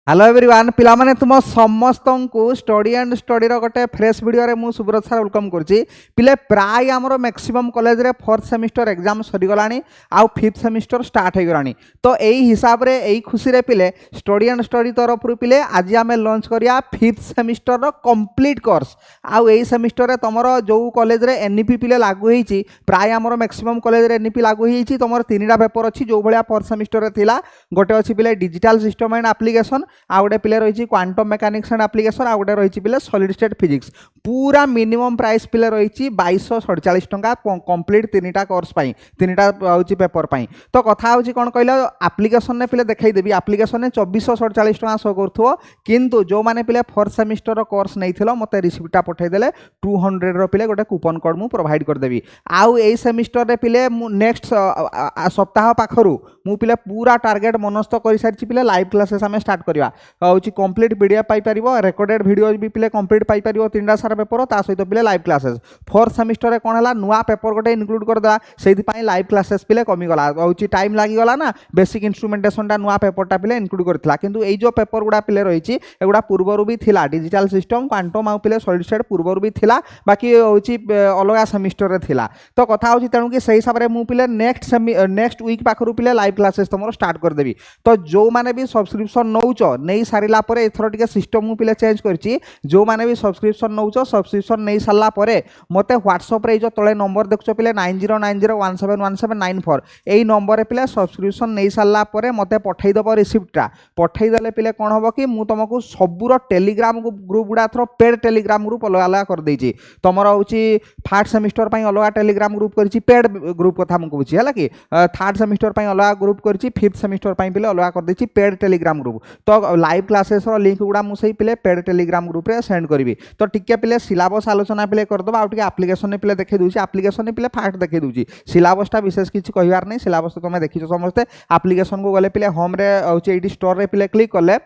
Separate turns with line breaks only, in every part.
Hello everyone पिला माने तुम समस्त को स्टडी एंड स्टडी गोटे फ्रेश वीडियो रे मु सुब्रत सर वेलकम करछि पिले प्राय हमरो मैक्सिमम कॉलेज रे 4th सेमिस्टर एग्जाम सरी गलानी आउ 5th सेमिस्टर स्टार्ट हो गलानी तो एई हिसाब रे एई खुशी रे पिले स्टडी एंड स्टडी तरफ रु पिले आज आमे लॉन्च करिया 5th सेमिस्टर रो कंप्लीट कोर्स आउ एई सेमिस्टर रे तमरो जो कॉलेज रे एनईपी पिले लागू हेछि प्राय हमरो मैक्सिमम कॉलेज रे एनईपी लागू हेछि तमरो तीनटा पेपर अछि जो भलिया 4th सेमिस्टर रे थिला गोटे अछि पिले डिजिटल सिस्टम एंड एप्लीकेशन आ गोटे पिले रही क्वांटम मेकानिक्स एंड एप्लीकेशन आ गोटे रही पिले सॉलिड स्टेट फिजिक्स पूरा मिनिमम प्राइस पिले रही 2247 टंका कंप्लीट तीनटा कोर्स पाई तीनटा होची पेपर पाई तो कथा होची कोन कहला एप्लीकेशन ने पिले देखाई देबी एप्लीकेशन ने 2447 टंका शो करथुओ किंतु जो माने पिले 4th सेमिस्टर रो कोर्स नैथिलो मते रिसिप्टटा पठै देले 200 रो पिले गोटे कूपन कोड मु प्रोवाइड कर देबी आउ एई सेमिस्टर रे पिले नेक्स्ट सप्ताह पाखरु मु पिले पूरा टारगेट मनस्थ करि सारछि पिले लाइव क्लासेस हमें स्टार्ट करिवा होची कंप्लीट पीडीएफ पाई परिबो रेकॉर्डेड वीडियो भी पिले कंप्लीट पाई परिबो तीनटा सारा पेपर ता सहित पिले लाइव क्लासेस 4th सेमिस्टर रे कोन हला नुवा पेपर गोटे इंक्लूड कर दला सेहि पई लाइव क्लासेस पिले कमी गला होची टाइम लागि गला ना बेसिक इंस्ट्रूमेंटेशन टा नुवा पेपर टा पिले इंक्लूड करथिला किंतु एई जो पेपर गुडा पिले रहिछि एगुडा पूर्वरु भी थिला डिजिटल सिस्टम क्वांटम आ पिले सॉलिड स्टेट पूर्वरु भी थिला बाकी होची अलगा सेमिस्टर रे थिला तो कथा होची तेनु कि सेहि हिसाब रे मु पिले नेक्स्ट वीक पाखरु पिले लाइव क्लासेस तमरो स्टार्ट कर देबी तो जो माने भी सब्सक्रिप्शन नौचो नहीं सारिला परे एथरो टिके सिस्टम मु पिले चेंज करछि जो माने भी सब्सक्रिप्शन नौचो सब्सक्रिप्शन नहीं सारला परे मते व्हाट्सएप रे जो तळे नंबर देखछो पिले 9090171794 एई नंबर रे पिले सब्सक्रिप्शन नहीं सारला परे मते पठै दबो रिसिप्टटा पठै देले पिले कोन होबो कि मु तुमको सबुरो टेलीग्राम ग्रुप गुडा थरो पेड टेलीग्राम ग्रुप अलग अलग कर देछि तमरो होछि 3rd सेमिस्टर पई अलग टेलीग्राम ग्रुप करछि पेड ग्रुप कथा मु कहछि हला कि 3rd सेमिस्टर पई अलग ग्रुप करछि 5th सेमिस्टर पई पिले अलग कर देछि पेड टेलीग्राम ग्रुप तो लाइव क्लासेस रो लिंक गुडा मु सही पिले पेड टेलीग्राम ग्रुप रे सेंड करबी तो टिके पिले सिलेबस आलोचना पिले कर दबा आ टिके एप्लीकेशन ने पिले देखै दोछि एप्लीकेशन ने पिले फास्ट देखै दोछि सिलेबस टा विशेष किछि कहिवार नै सिलेबस तो तमे देखिछो समस्ते एप्लीकेशन को गले पिले होम रे होछि एडी स्टोर रे पिले क्लिक करले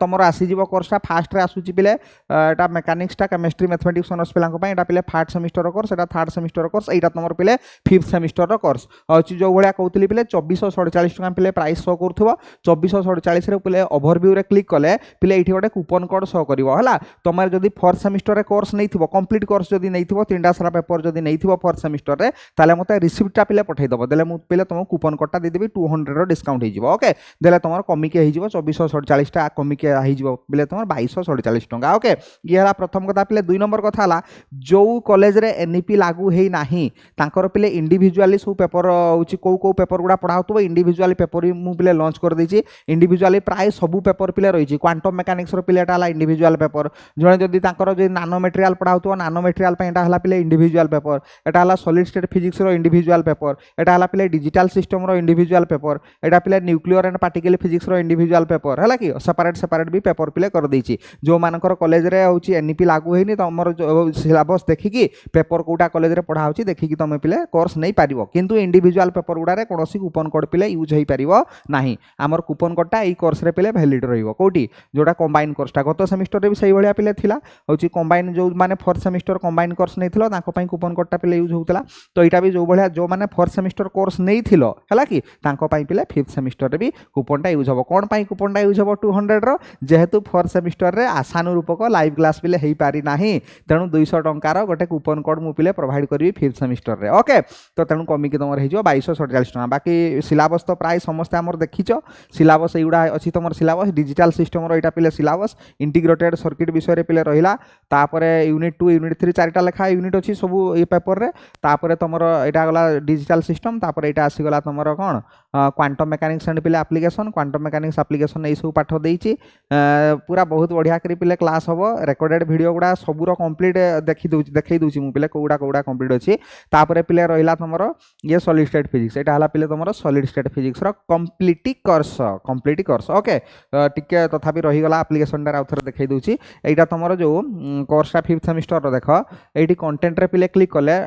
तमरो आसी जीवो कोर्स टा फास्ट रे आसुछि पिले एटा मेकानिक्स टा केमिस्ट्री मैथमेटिक्स ऑनर्स पिलांको पई एटा पिले 3rd सेमिस्टर रो कोर्स एटा 3rd सेमिस्टर रो कोर्स एटा तमरो पिले 5th सेमिस्टर रो कोर्स होछि जो भलिया कहउतली पिले 2447 टका पिले प्राइस शो करथुबो 2447 रे पिले ओवरव्यू रे क्लिक कले पिले एठी गोटे कूपन कोड शो करिवो हला तमर जदी 4th सेमिस्टर रे कोर्स नै थिबो कंप्लीट कोर्स जदी नै थिबो तीनटा सारा पेपर जदी नै थिबो 4th सेमिस्टर रे ताले मते रिसिप्टटा पिले पठै दबो देले मु पिले तुम कूपन कोडटा दे देबी 200 रो डिस्काउंट हे जिवो ओके देले तमर कमी के हे जिवो 2447 टा कमी के हे जिवो पिले तमर 2247 टका ओके ये हला प्रथम कथा पिले 2 नंबर कथा हला जो कॉलेज रे एनईपी लागू हेई नाही तांकर पिले इंडिविजुअली सु पेपर होची को पेपर गुडा पढाउतबो इंडिविजुअली पेपर मु पिले लॉन्च कर देछि इंडिविजुअली प्राय सब पेपर पिले रहिछि क्वांटम मेकानिक्स रो पिलेटा हला इंडिविजुअल पेपर जणे जदी तांकर जे नानो मटेरियल पढाउतबो नानो मटेरियल पे एटा हला पिले इंडिविजुअल पेपर एटा हला सॉलिड स्टेट फिजिक्स रो इंडिविजुअल पेपर एटा हला पिले डिजिटल सिस्टम रो इंडिविजुअल पेपर एटा पिले न्यूक्लियर एंड पार्टिकल फिजिक्स रो इंडिविजुअल पेपर हला कि सेपरेट भी पेपर पिले कर देछि जो मानकर कॉलेज रे होछि एनईपी लागू हेनी तमर सिलेबस देखिकी पेपर कोटा कॉलेज रे पढा होछि देखिकी तमे पिले कोर्स नै पारिबो किंतु इंडिविजुअल पेपर गुडा रे कोनोसी कूपन कोड पिले यूज हेई पारिबो नाही हमर कूपन कोडटा एई कोर्स रे पिले वैलिड रहिबो कोठी जोटा कंबाइन कोर्सटा गत सेमिस्टर रे भी सही भलिया पिले थिला होछि कंबाइन जो माने 4th सेमिस्टर कंबाइन कोर्स नै थिलो तांको पई कूपन कोडटा पिले यूज होतला तो एटा भी जो भलिया जो माने 4th सेमिस्टर कोर्स नै थिलो हला कि तांको पई पिले 5th सेमिस्टर रे भी कूपनटा यूज होबो कोन पई कूपनटा यूज होबो 200 रो जेहेतु 4th सेमिस्टर रे आशानुरूपक लाइव क्लास पिले हेई पारि नाही तेनु 200 टंका रो गोटे कूपन कोड मु पिले प्रोवाइड करबी 5th सेमिस्टर रे ओके तो तेनु कमी के तमर हे जो 2247 टंका बाकी सिलेबस तो प्राय समस्त हमर देखिचो सिलेबस एगुडा अछि तमर सिलेबस डिजिटल सिस्टम रो एटा पिले सिलेबस इंटीग्रेटेड सर्किट विषय रे पिले रहिला तापरे यूनिट 2 यूनिट 3 चारटा लेखा यूनिट अछि सब ए पेपर रे तापरे तमर एटा गला डिजिटल सिस्टम तापरे एटा आसी गला तमर कोन क्वांटम मेकानिक्स एंड पिले एप्लीकेशन क्वांटम मेकानिक्स एप्लीकेशन ए सब पाठ देइछि पूरा बहुत बढ़िया करी पिले क्लास होबो रेकॉर्डेड वीडियो गुडा सबुरो कंप्लीट देखै दोछि मु पिले कोउडा कंप्लीट अछि तापरे पिले रहिला तमर ये सॉलिड स्टेट फिजिक्स एटा हला पिले तमर सॉलिड स्टेट फिजिक्स रो कंप्लीट कोर्स ओके टिके तथापि रही गला एप्लीकेशन रे आउथर देखै दोछि एटा तमर जो कोर्स टा 5th सेमिस्टर रो देखो एटी कंटेंट रे पिले क्लिक कले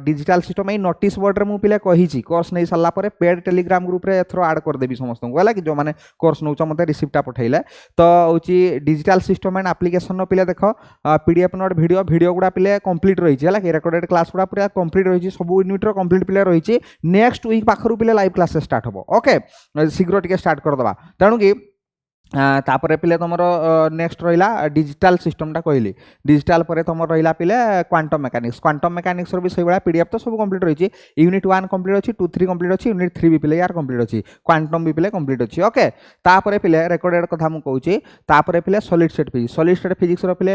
डिजिटल सिस्टम ए नोटिस बोर्ड रे मु पिले कहिछि कोर्स नै सल्ला परे पेड टेलीग्राम ग्रुप रे एथरो ऐड कर देबी समस्त को हला कि जो माने कोर्स नौच मते रिसिप्टटा पठैले तो होछि डिजिटल सिस्टम एंड एप्लीकेशन नो पिले देखो पीडीएफ नोट वीडियो गुडा पिले कंप्लीट रहिछि हला कि रेकॉर्डेड क्लास गुडा पूरा कंप्लीट रहिछि सब यूनिट रो कंप्लीट पिले रहिछि नेक्स्ट वीक पाखरु पिले लाइव क्लास स्टार्ट होबो ओके शीघ्र टिके स्टार्ट कर दबा तेणु कि तापर पिले तुम नेक्स्ट रहा डिजिटल सिस्टमटा कहली डिजिटल पर तुम रहा पिले क्वांटम मेकानिक्स भी से पीडीएफ तो सब कंप्लीट रही यूनिट 1 कंप्लीट अच्छी 2 3 कंप्लीट अच्छी यूनिट 3 भी पिले यार कंप्लीट अच्छी क्वांटम भी पिले कंप्लीट अच्छी ओके तापर पिले रेकर्डेड कथा मु कहूँ तापर पिले सॉलिड स्टेट फिजिक्स पिले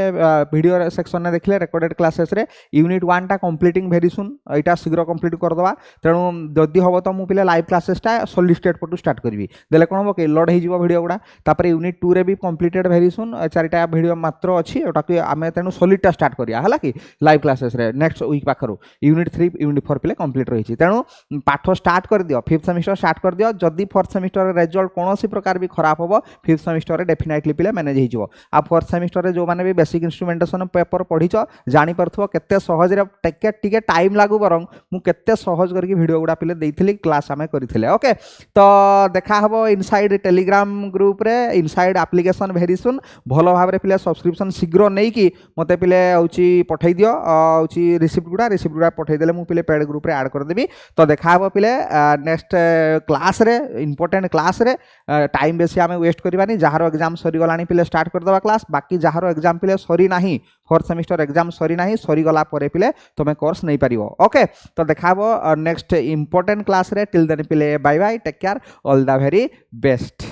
वीडियो सेक्शन में देखले रेकर्डेड क्लासेस रे यूनिट 1 टा कंप्लीटिंग वेरी सुन यहाँ शीघ्र कंप्लीट करदे तेणु जदि हम तो मुझे लाइव क्लासेसटा सॉलिड स्टेट पटू स्टार्ट करी देले कौन हम कि लोड हो वीडियो गुड़ा तापर यूनिट 2 रे भी कंप्लीटेड वेरी सुन 4टा वीडियो मात्र अच्छी आम तेणु सॉलिडटा स्टार्ट करिया हला कि लाइव क्लासेस रे नेक्स्ट वीक पाखरु यूनिट 3 यूनिट 4 पिले कंप्लीट रही तेणु पाठ स्टार्ट कर दियो 5th सेमिस्टर स्टार्ट कर दियो जदि 4th सेमिस्टर रिजल्ट कौन प्रकार भी खराब हो 5th सेमिस्टर डेफिनेटली पिले मैनेज हो आ 4th सेमिस्टर जो मैंने भी बेसिक इंस्ट्रूमेंटेशन पेपर पढ़ीच जानी परथुव केते सहज रे टिके टाइम लागू बरं मु केते सहज करके वीडियो गुडा पिले देइथिली क्लास आमे करिथिले ओके तो देखा हबो इनसाइड टेलीग्राम ग्रुप रे इनसाइड एप्लिकेशन वेरी सुन भल भाव पिले सब्सक्रिप्शन शीघ्र नहीं कि मते पिले हूँ पठै दियो रिसिप्ट गुड़ा पठै देले मु पिले पेड ग्रुप रे ऐड कर देबी तो देखा हबो पिले नेक्स्ट क्लास रे इंपोर्टेंट क्लास रे टाइम बेसी आमे वेस्ट करबानी जहार एग्जाम सरी गलानी पिले स्टार्ट कर देबा क्लास बाकी जहार एग्जाम पिले सरी नाही 4th सेमिस्टर एग्जाम सरी नाही सरी गला परे पिले तुमे कोर्स नहीं पारिबो ओके तो देखा हबो नेक्स्ट इंपोर्टेंट क्लास रे टिल देन पिले bye bye take care all the very best.